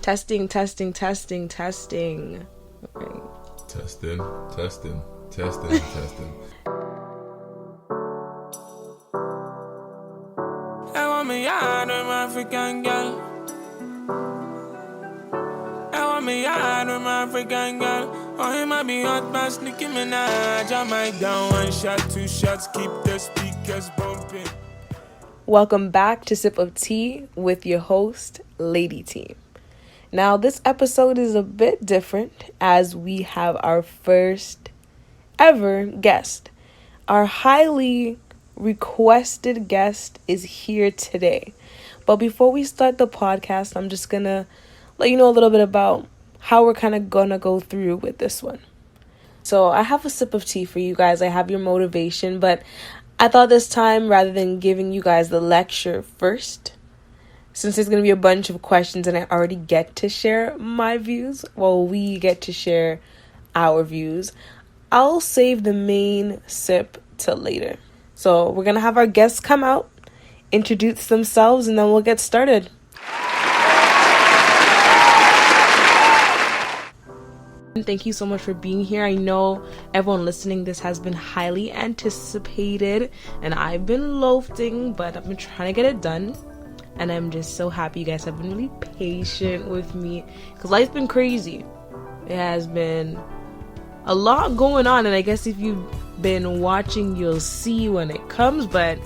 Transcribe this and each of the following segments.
Testing. Okay. Testing. I want me out of African girl. I want me out of African girl. Oh, he might be hot, but Nicki Minaj. I might down 1 shot, 2 shots, keep the speakers bumping. Welcome back to Sip of Tea with your host, Lady T. Now, this episode is a bit different as we have our first ever guest. Our highly requested guest is here today. But before we start the podcast, I'm just going to let you know a little bit about how we're kind of going to go through with this one. So I have a sip of tea for you guys. I have your motivation, but I thought this time, rather than giving you guys the lecture first, since there's going to be a bunch of questions and I already get to share my views, we get to share our views, I'll save the main sip till later. So we're going to have our guests come out, introduce themselves, and then we'll get started. Thank you so much for being here. I know everyone listening, this has been highly anticipated and I've been loafing, but I've been trying to get it done. And I'm just so happy you guys have been really patient with me because life's been crazy. It has been a lot going on, and I guess if you've been watching, you'll see when it comes, but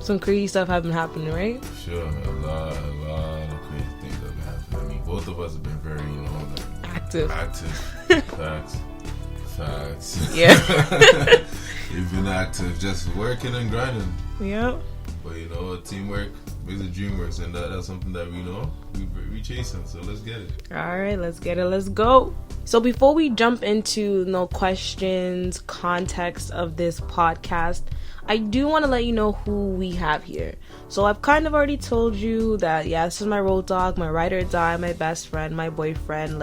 some crazy stuff have been happening, right? Sure, a lot of crazy things have been happening. I mean, both of us have been very, active. Facts. Yeah. We've been active, just working and grinding. Yeah. But teamwork makes the dream works, and that's something that we chasing. So let's get it. All right, let's get it. Let's go. So before we jump into questions, context of this podcast, I do want to let you know who we have here. So I've kind of already told you that, this is my road dog, my ride or die, my best friend, my boyfriend,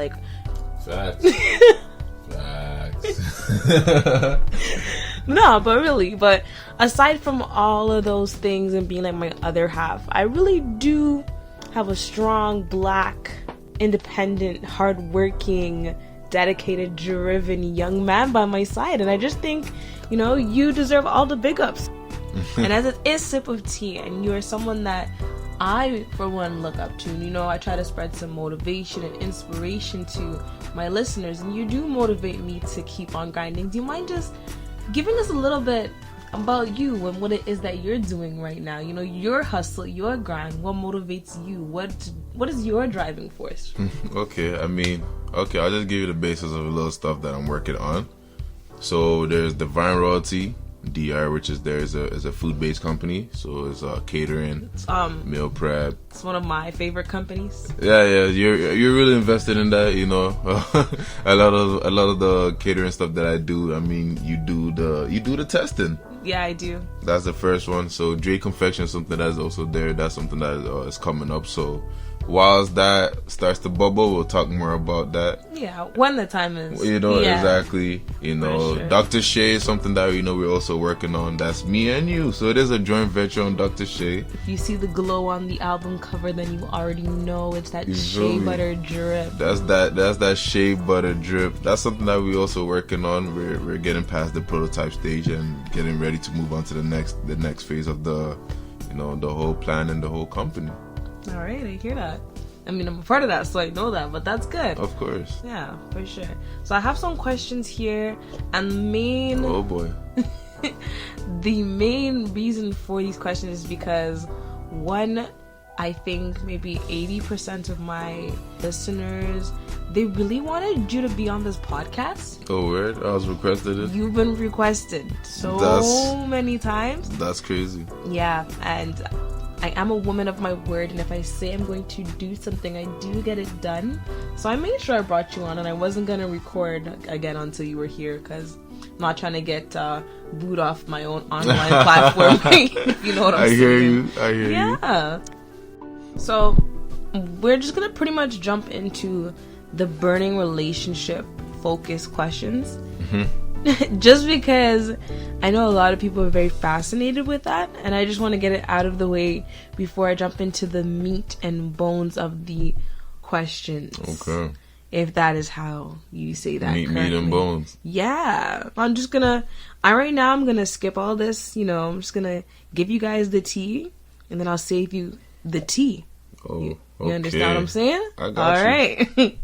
Facts. No, but really, aside from all of those things and being like my other half, I really do have a strong, black, independent, hardworking, dedicated, driven young man by my side. And I just think, you deserve all the big ups. And as it is Sip of Tea, and you are someone that I, for one, look up to. I try to spread some motivation and inspiration to my listeners, and you do motivate me to keep on grinding. Do you mind just giving us a little bit about you and what it is that you're doing right now? Your hustle, your grind. What motivates you? What is your driving force? Okay, I'll just give you the basis of a little stuff that I'm working on. So there's Divine Royalty, DR, which is a food-based company. So it's catering, meal prep. It's one of my favorite companies. Yeah, you're really invested in that. A lot of the catering stuff that I do. You do the testing. Yeah, I do. That's the first one. So Dre Confection is something that's also there. That's something that is coming up. So whilst that starts to bubble, we'll talk more about that. Yeah, when the time is. Exactly. Sure. Dr. Shea is something that we're also working on. That's me and you. So it is a joint venture on Dr. Shea. If you see the glow on the album cover, then you already know it's that shea butter drip. That's that shea butter drip. That's something that we also working on. We're getting past the prototype stage and getting ready to move on to the next phase of the whole plan and the whole company. All right, I hear that. I'm a part of that, so I know that, but that's good. Of course. Yeah, for sure. So I have some questions here, and oh boy. the main reason for these questions is because, one, I think maybe 80% of my listeners, they really wanted you to be on this podcast. Oh, word? I was requested it? You've been requested many times. That's crazy. Yeah, and I am a woman of my word, and if I say I'm going to do something, I do get it done. So I made sure I brought you on, and I wasn't going to record again until you were here, because I'm not trying to get booed off my own online platform, if you know what I'm saying. I hear you. Yeah. So we're just going to pretty much jump into the burning relationship focus questions. Just because I know a lot of people are very fascinated with that, and I just want to get it out of the way before I jump into the meat and bones of the questions. Okay. If that is how you say that. Meat and bones. Yeah. I'm gonna skip all this, I'm just gonna give you guys the tea, and then I'll save you the tea. Oh, you okay. understand what I'm saying? I got all you. Right.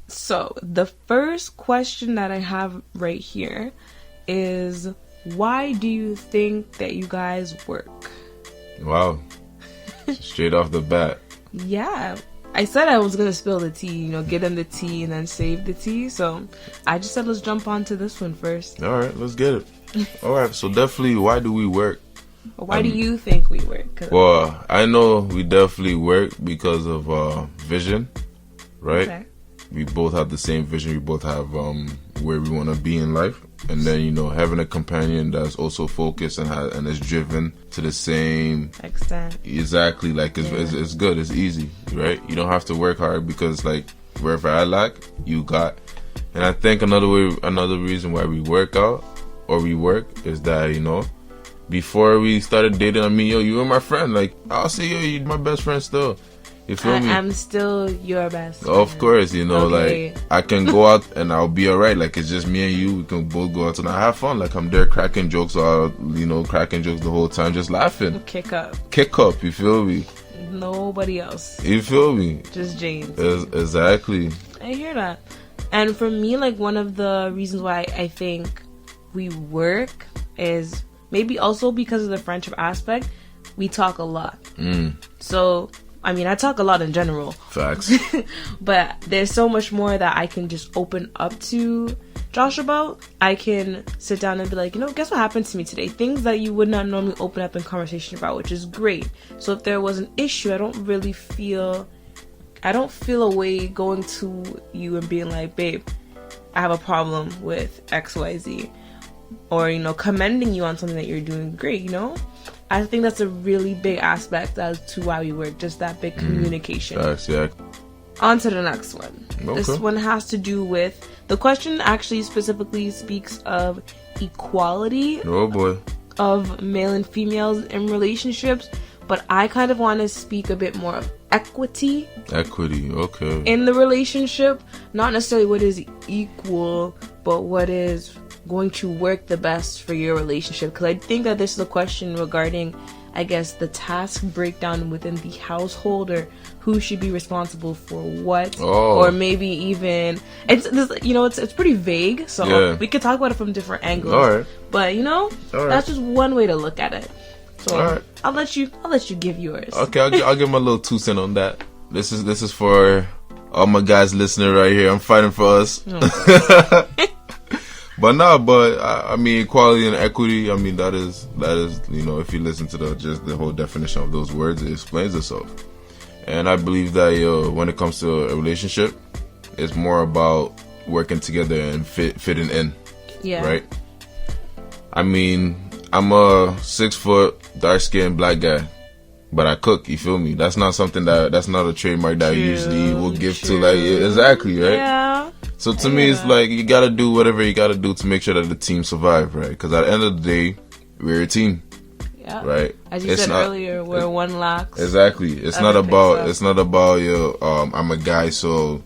So, the first question that I have right here is, why do you think that you guys work? Wow. Straight off the bat. Yeah. I said I was going to spill the tea, get them the tea and then save the tea. So I just said let's jump on to this one first. All right, let's get it. All right, so definitely, why do we work? Why do you think we work? Well, I know we definitely work because of vision, right? Okay. We both have the same vision. We both have where we want to be in life. And then, having a companion that's also focused and is driven to the same extent. Exactly. Like, it's good. It's easy, right? You don't have to work hard because, like, wherever I lack, you got. And I think another reason why we work is that, before we started dating, you were my friend. Like, I'll say, you're my best friend still. You feel me? I'm still your best friend. Of course, okay. Like, I can go out and I'll be alright. Like, it's just me and you. We can both go out and have fun. Like, I'm there cracking jokes cracking jokes the whole time, just laughing. Kick up, you feel me? Nobody else. You feel me? Just James. Exactly. I hear that. And for me, like, one of the reasons why I think we work is maybe also because of the friendship aspect. We talk a lot. So, I talk a lot in general. Facts. But there's so much more that I can just open up to Josh about. I can sit down and be like, guess what happened to me today? Things that you would not normally open up in conversation about, which is great. So if there was an issue, I don't feel a way going to you and being like, babe, I have a problem with XYZ. Or, commending you on something that you're doing great, I think that's a really big aspect as to why we work, just that big communication. Yeah. On to the next one. Okay. This one has to do with, the question actually specifically speaks of equality. Oh boy. Of male and females in relationships, but I kind of want to speak a bit more of equity. Equity, okay. In the relationship, not necessarily what is equal, but what is going to work the best for your relationship. Because I think that this is a question regarding, I guess, the task breakdown within the household, or who should be responsible for what, or maybe even it's pretty vague. So we could talk about it from different angles. All right. But that's just one way to look at it. So right. I'll let you give yours. Okay, I'll give my little 2 cents on that. This is for all my guys listening right here. I'm fighting for us. But equality and equity, that is, if you listen to the whole definition of those words, it explains itself. And I believe that, when it comes to a relationship, it's more about working together and fitting in. Yeah. Right? I'm a 6 foot, dark skinned black guy, but I cook, you feel me? That's not something that's not a trademark that I usually will give to, exactly, right? Yeah. So to me, it's like, you gotta do whatever you gotta do to make sure that the team survive, right? Because at the end of the day, we're a team. Yeah. Right? As you said earlier, we're one lacks. Exactly. It's not about, I'm a guy, so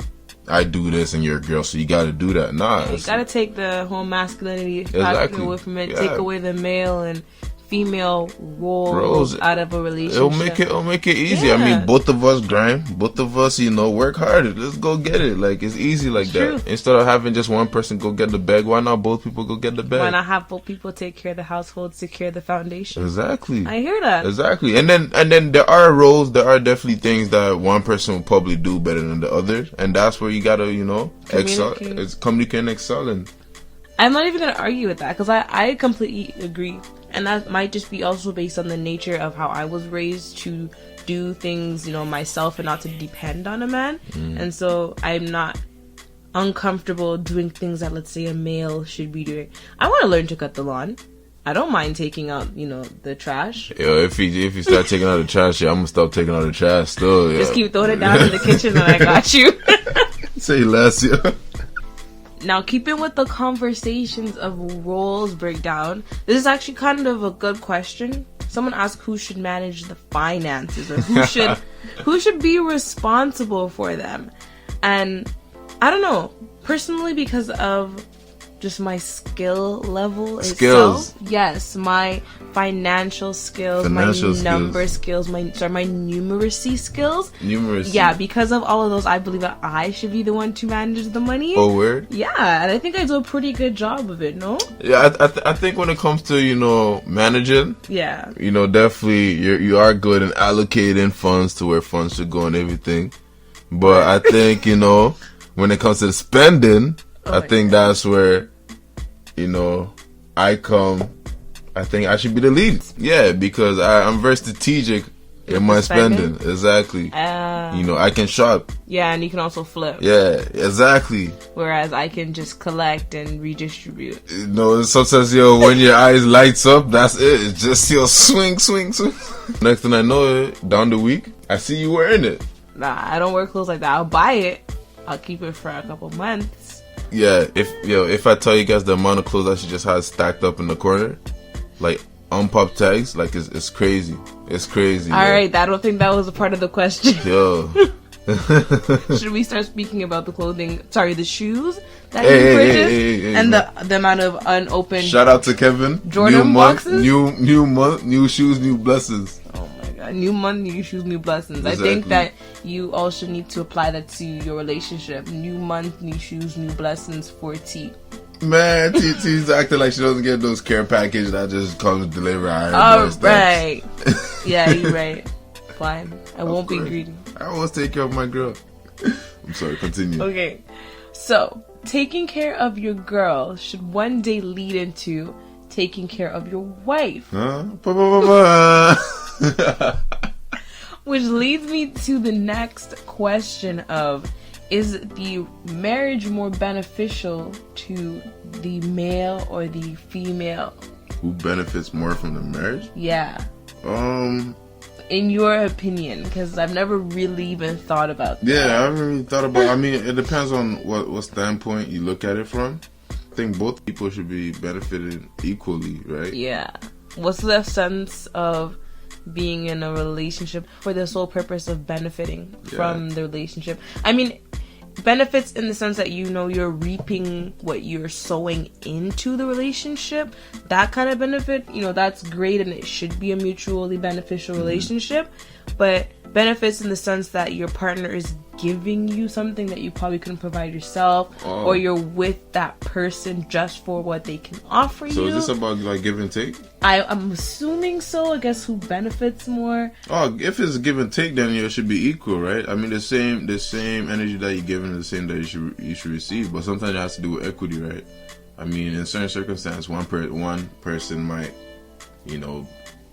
I do this and you're a girl, so you gotta do that. Nah. You gotta take the whole masculinity factor away from it, take away the male and female roles out of a relationship. It'll make it easy. Yeah. Both of us grind, both of us, work hard. Let's go get it. Like, it's easy like that. Instead of having just one person go get the bag, why not both people go get the bag? Why not have both people take care of the household, secure the foundation? Exactly. I hear that. Exactly. And then there are roles, there are definitely things that one person will probably do better than the other, and that's where you gotta, excel. It's communicate and excel in. I'm not even gonna argue with that, because I completely agree. And that might just be also based on the nature of how I was raised to do things, myself, and not to depend on a man. And so I'm not uncomfortable doing things that, let's say, a male should be doing. I want to learn to cut the lawn. I don't mind taking out, the trash. Yo, if you start taking out the trash, I'm gonna stop taking out the trash still. Just keep throwing it down in the kitchen and I got you. Say less, yo. Now, keeping with the conversations of roles breakdown, this is actually kind of a good question. Someone asked who should manage the finances, or who should be responsible for them. And I don't know, personally, because of just my skill level itself. Yes, my financial skills, my number skills, my numeracy skills. Yeah, because of all of those, I believe that I should be the one to manage the money. Oh, word? Yeah, and I think I do a pretty good job of it, no? Yeah, I think when it comes to, managing, yeah, definitely you are good in allocating funds to where funds should go and everything. But I think, when it comes to the spending, I think that's where, I think I should be the lead. Yeah, because I'm very strategic in my spending. Exactly. I can shop. Yeah, and you can also flip. Yeah, exactly. Whereas I can just collect and redistribute. Sometimes, when your eyes lights up, that's it. It's just, swing. Next thing I know, down the week, I see you wearing it. Nah, I don't wear clothes like that. I'll buy it. I'll keep it for a couple months. Yeah, if I tell you guys the amount of clothes that she just has stacked up in the corner, like unpopped tags, like it's crazy. It's crazy. All right, I don't think that was a part of the question. Yo. Should we start speaking about the shoes that you purchased and the amount of unopened? Shout out to Kevin. Jordan boxes. New month, new shoes, new blessings. Oh my god, new month, new shoes, new blessings. Exactly. I think that you also need to apply that to your relationship. New month, new shoes, new blessings for T. Man, T's acting like she doesn't get those care package that just comes delivered. All right. Yeah, you're right. Fine. I won't be greedy. I always take care of my girl. I'm sorry, continue. Okay. So, taking care of your girl should one day lead into taking care of your wife. Huh? Which leads me to the next question of, is the marriage more beneficial to the male or the female? Who benefits more from the marriage? Yeah. In your opinion, because I've never really even thought about that. Yeah, I haven't really thought about. I mean, it depends on what standpoint you look at it from. I think both people should be benefited equally, right? Yeah. What's the sense of being in a relationship for the sole purpose of benefiting from the relationship? I mean, benefits in the sense that you're reaping what you're sowing into the relationship. That kind of benefit, that's great, and it should be a mutually beneficial relationship. But benefits in the sense that your partner is giving you something that you probably couldn't provide yourself, or you're with that person just for what they can offer you. So is this about like give and take? I'm assuming so. I guess who benefits more? Oh, if it's give and take, then it should be equal, right? I mean, the same energy that you're giving is the same that you should receive. But sometimes it has to do with equity, right? I mean, in certain circumstances, one person might,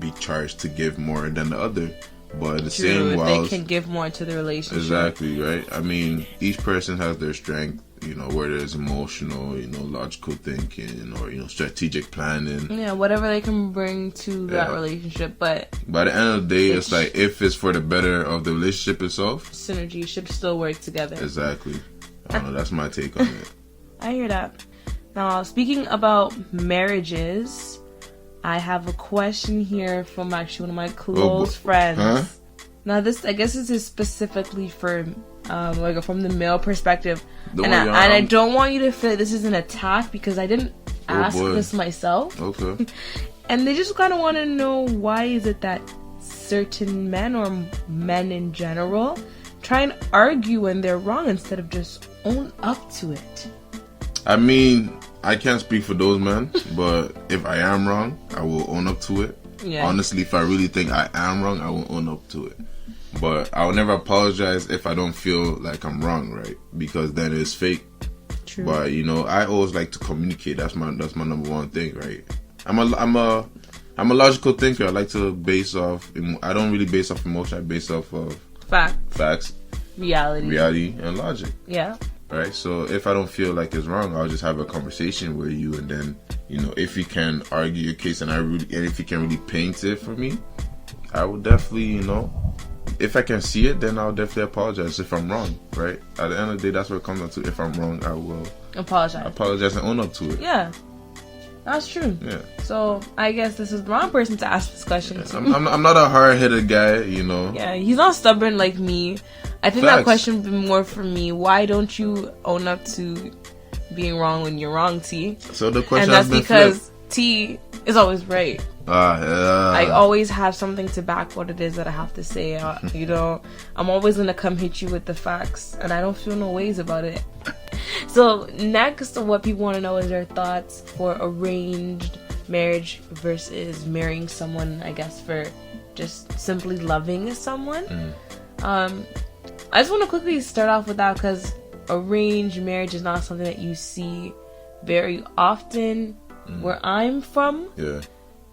be charged to give more than the other. But they can give more to the relationship. Exactly, right? I mean, each person has their strength, whether it's emotional, logical thinking, or, strategic planning. Yeah, whatever they can bring to that relationship. But by the end of the day, it's like, if it's for the better of the relationship itself, synergy should still work together. Exactly. I don't know, that's my take on it. I hear that. Now, speaking about marriages, I have a question here from actually one of my close friends. Huh? Now, I guess this is specifically for from the male perspective, I don't want you to feel like this is an attack, because I didn't ask this myself. Okay. And they just kind of want to know, why is it that certain men, or men in general, try and argue when they're wrong instead of just own up to it? I mean, I can't speak for those men, but if I am wrong, I will own up to it. Yeah. Honestly, if I really think I am wrong, I will own up to it. But I will never apologize if I don't feel like I'm wrong, right? Because then it's fake. True. But I always like to communicate. That's my number one thing, right? I'm a logical thinker. I like to base off. I don't really base off emotion. I base off of facts, reality, and logic. Yeah. Right. So if I don't feel like it's wrong, I'll just have a conversation with you, and then if you can argue your case, and if you can really paint it for me, I will definitely if I can see it, then I'll definitely apologize if I'm wrong. Right. At the end of the day, that's what it comes down to. If I'm wrong, I will apologize and own up to it. Yeah. That's true. Yeah. So I guess this is the wrong person to ask this question to. I'm not a hard-headed guy, Yeah, he's not stubborn like me. I think Facts. that question would be more for me. Why don't you own up to being wrong when you're wrong, T? So the question And that's has been because flipped. T is always right. I Yeah. always have something to back what it is that I have to say. You know, I'm always gonna come hit you with the facts, and I don't feel no ways about it. So next, what people want to know is their thoughts for arranged marriage versus marrying someone, I guess, for just simply loving someone. I just want to quickly start off with that because arranged marriage is not something that you see very often where I'm from. Yeah.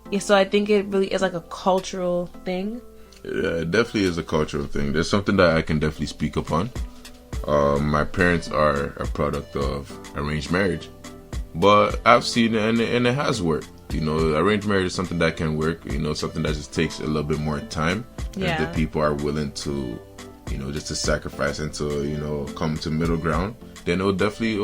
Yeah, so I think it really is like a cultural thing. Yeah, it definitely is a cultural thing. There's something that I can definitely speak upon. My parents are a product of arranged marriage, but I've seen it and it has worked. You know, arranged marriage is something that can work. You know, something that just takes a little bit more time. Yeah. If the people are willing to, you know, just to sacrifice and to, you know, come to middle ground, then it'll definitely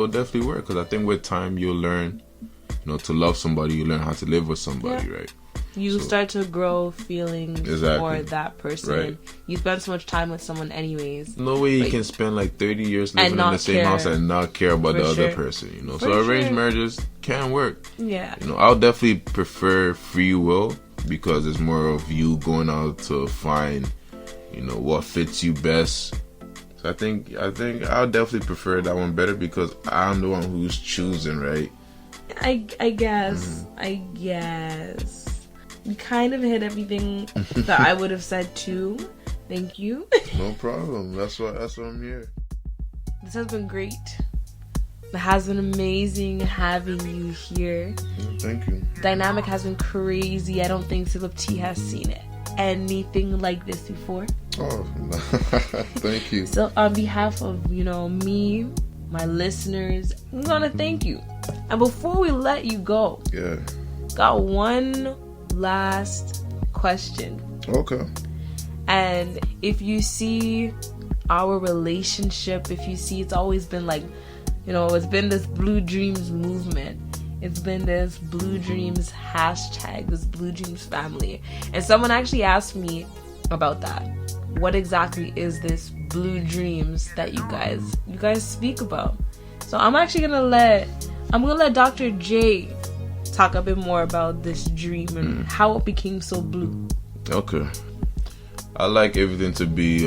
work. Because I think with time you'll learn, you know, to love somebody. You learn how to live with somebody, right? You start to grow feelings for that person. Right. You spend so much time with someone anyways. No way you can spend like 30 years living in the same house and not care about the other person, you know. So arranged marriages can work. Yeah. You know, I'll definitely prefer free will because it's more of you going out to find, you know, what fits you best. So I think I'll definitely prefer that one better because I'm the one who's choosing, right? I guess. I guess. You kind of hit everything that I would have said too. Thank you. No problem. That's why I'm here. This has been great. It has been amazing having you here. Thank you. Dynamic has been crazy. I don't think Philip T has seen anything like this before. Oh, thank you. So on behalf of, you know, me, my listeners, I'm gonna thank you. And before we let you go, got one last question. Okay. And if you see our relationship, if you see it's always been like, you know, it's been this BluDreams movement. It's been this BluDreams hashtag, this BluDreams family. And someone actually asked me about that. What exactly is this BluDreams that you guys speak about? So I'm actually gonna let Dr. J talk a bit more about this dream and how it became so blue. Okay. I like everything to be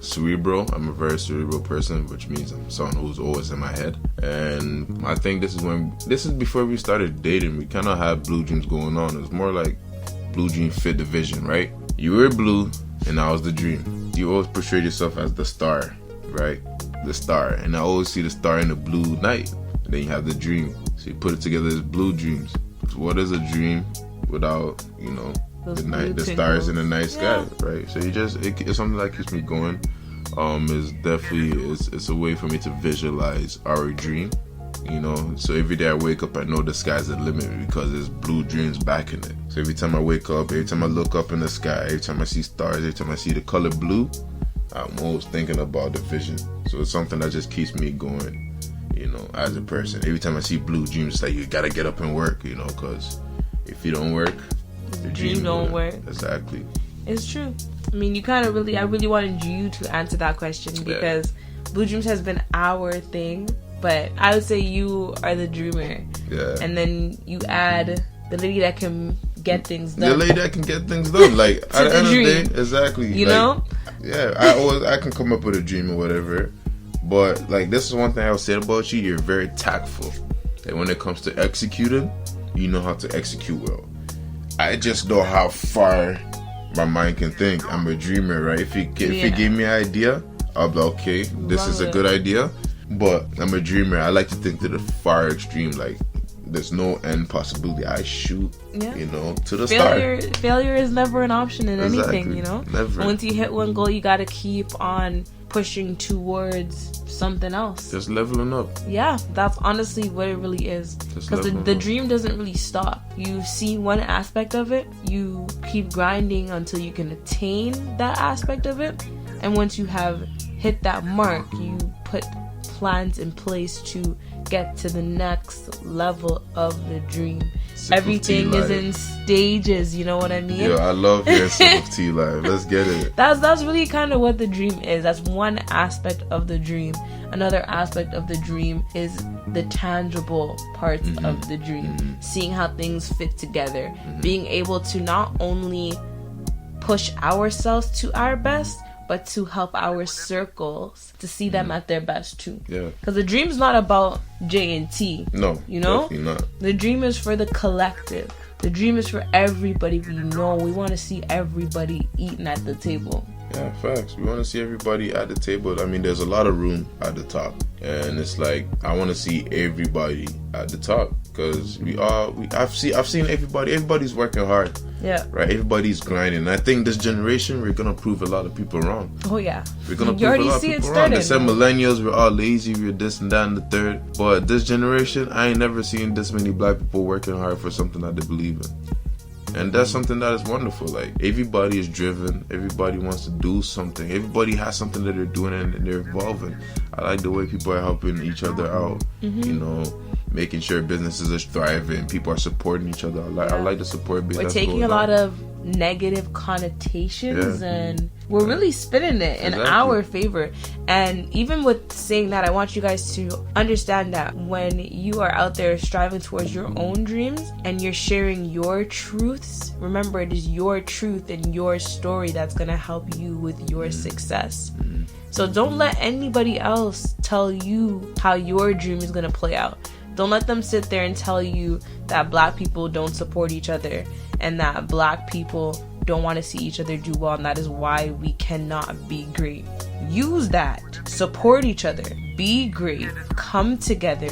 cerebral. I'm a very cerebral person, which means I'm someone who's always in my head. And I think this is before we started dating. We kind of had BluDreams going on. It's more like BluDream fit the vision, right? You were blue, and I was the dream. You always portrayed yourself as the star, right? The star. And I always see the star in the blue night. And then you have the dream. So you put it together as BluDreams. So what is a dream without, you know, the stars in the night sky, right? So it's something that keeps me going. It's a way for me to visualize our dream, you know. So every day I wake up, I know the sky's the limit because there's BluDreams backing it. So every time I wake up, every time I look up in the sky, every time I see stars, every time I see the color blue, I'm always thinking about the vision. So it's something that just keeps me going, you know, as a person. Every time I see BluDreams, it's like you gotta get up and work, you know, because if you don't work, the dream don't work. Exactly. It's true. I mean, I really wanted you to answer that question because BluDreams has been our thing, but I would say you are the dreamer. Yeah. And then you add the lady that can get things done. The lady that can get things done. Like, at the end of the day, exactly. You know? Yeah, I can come up with a dream or whatever, but, like, this is one thing I would say about you. You're very tactful. And when it comes to executing, you know how to execute well. I just know how far my mind can think. I'm a dreamer, right? If you give me an idea, I'll be like, okay, this is a good idea. But I'm a dreamer. I like to think to the far extreme. Like, there's no end possibility. I shoot, you know, to the star. Failure is never an option in anything, you know? Never. Once you hit one goal, you got to keep on pushing towards something else. Just leveling up. Yeah, that's honestly what it really is. Because the dream doesn't really stop. You see one aspect of it, you keep grinding until you can attain that aspect of it. And once you have hit that mark, you put plans in place to get to the next level of the dream. Sip of Everything tea is live. in stages, you know what I mean? Yo, I love hearing Sip of Tea live. Let's get it. That's really kind of what the dream is. That's one aspect of the dream. Another aspect of the dream is the tangible parts of the dream. Seeing how things fit together. Being able to not only push ourselves to our best, but to help our circles to see them at their best too. Yeah. Because the dream's not about J and T. No, you know? definitely not. The dream is for the collective. The dream is for everybody we know. We want to see everybody eating at the table. Yeah, facts. We want to see everybody at the table. I mean, there's a lot of room at the top, and it's like I want to see everybody at the top because I've seen everybody. Everybody's working hard. Yeah. Right. Everybody's grinding. And I think this generation we're gonna prove a lot of people wrong. Oh yeah. We're gonna You prove already a lot of see it people wrong. They started. said millennials we're all lazy. We're this and that and the third. But this generation, I ain't never seen this many black people working hard for something that they believe in. And that's something that is wonderful. Like, everybody is driven. Everybody wants to do something. Everybody has something that they're doing and they're evolving. I like the way people are helping each other out. You know, making sure businesses are thriving. People are supporting each other. I like the support base. We're that's taking going a lot on. of negative connotations Yeah. and we're really spinning it in Exactly. our favor. And even with saying that, I want you guys to understand that when you are out there striving towards your own dreams and you're sharing your truths, remember it is your truth and your story that's going to help you with your success. So don't let anybody else tell you how your dream is going to play out. Don't let them sit there and tell you that black people don't support each other and that black people don't want to see each other do well, and that is why we cannot be great. Use that. Support each other. Be great. Come together,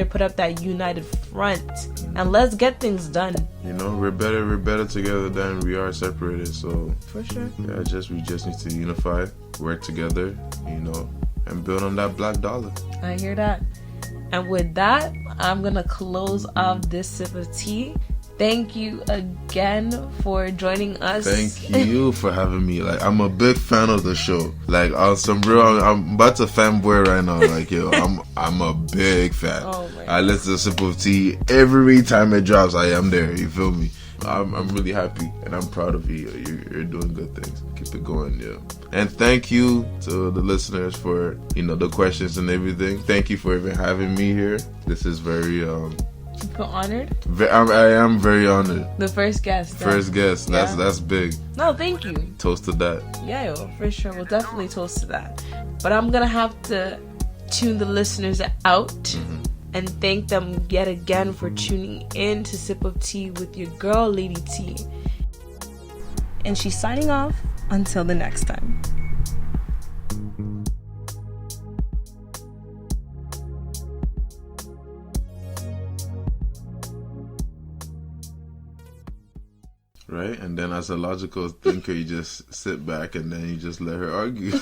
put up that united front, and let's get things done. You know, we're better together than we are separated. So For sure. yeah, we just need to unify, work together, you know, and build on that black dollar. I hear that. And with that, I'm gonna close off this sip of tea. Thank you again for joining us. Thank you for having me. Like, I'm a big fan of the show. Like, on some real, I'm about to fanboy right now. Like, yo, I'm a big fan. Oh my I listen to Sip of Tea every time it drops. I am there. You feel me? I'm really happy and I'm proud of you. You're doing good things. Keep it going, yeah. And thank you to the listeners for, you know, the questions and everything. Thank you for even having me here. This is very You feel honored? I am very honored. The first guest. First guest. Yeah. That's big. No, thank you. Toast to that. Yeah, yo, for sure. We'll definitely toast to that. But I'm gonna have to tune the listeners out and thank them yet again for tuning in to Sip of Tea with your girl, Lady T. And she's signing off until the next time. Right? And then as a logical thinker, you just sit back and then you just let her argue.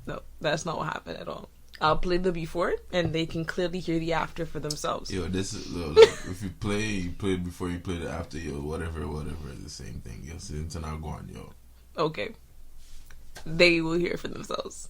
No, that's not what happened at all. I'll play the before and they can clearly hear the after for themselves. Yo, this is, look, if you play it before, you play it after, yo, whatever, the same thing. Yo, so it's not going, yo. Okay. They will hear for themselves.